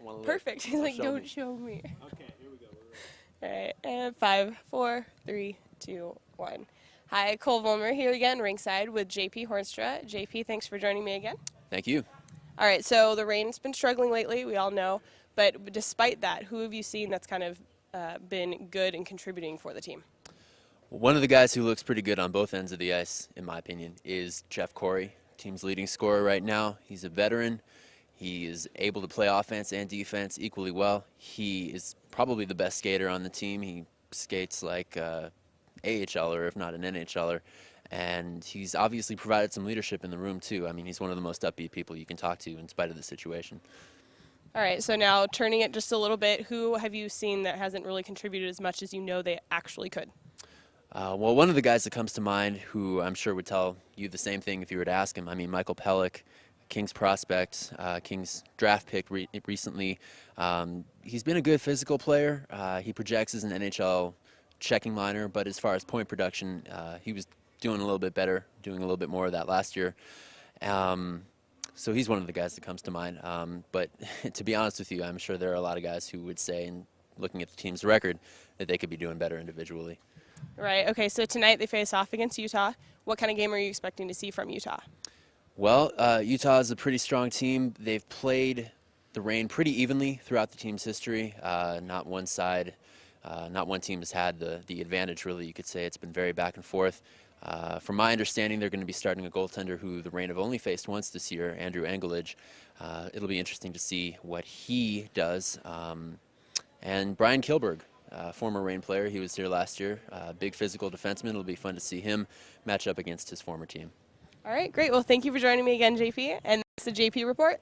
don't want to look. Perfect. He's like, don't show me. Okay, here we go. All right, and 5, 4, 3, 2, 1. Hi, Cole Volmer here again, ringside with JP Hornstra. JP, thanks for joining me again. Thank you. All right, so the Rain's been struggling lately, we all know. But despite that, who have you seen that's kind of been good and contributing for the team? One of the guys who looks pretty good on both ends of the ice, in my opinion, is Jeff Corey, team's leading scorer right now. He's a veteran. He is able to play offense and defense equally well. He is probably the best skater on the team. He skates like AHLer, if not an NHLer. And he's obviously provided some leadership in the room, too. I mean, he's one of the most upbeat people you can talk to in spite of the situation. All right, so now turning it just a little bit, who have you seen that hasn't really contributed as much as you know they actually could? Well, one of the guys that comes to mind, who I'm sure would tell you the same thing if you were to ask him, I mean, Michael Pellick, Kings prospect, Kings draft pick recently. He's been a good physical player. He projects as an NHL checking liner, but as far as point production, he was doing a little bit better, doing a little bit more of that last year. So he's one of the guys that comes to mind. But to be honest with you, I'm sure there are a lot of guys who would say, and looking at the team's record, that they could be doing better individually. Right, okay, so tonight they face off against Utah. What kind of game are you expecting to see from Utah? Well, Utah is a pretty strong team. They've played the Reign pretty evenly throughout the team's history. Not one team has had the advantage, really. You could say it's been very back and forth. From my understanding, they're going to be starting a goaltender who the Reign have only faced once this year, Andrew Engelage. It'll be interesting to see what he does. And Brian Kilberg, former Reign player, he was here last year. Big physical defenseman. It'll be fun to see him match up against his former team. All right, great. Well, thank you for joining me again, JP. And that's the JP Report.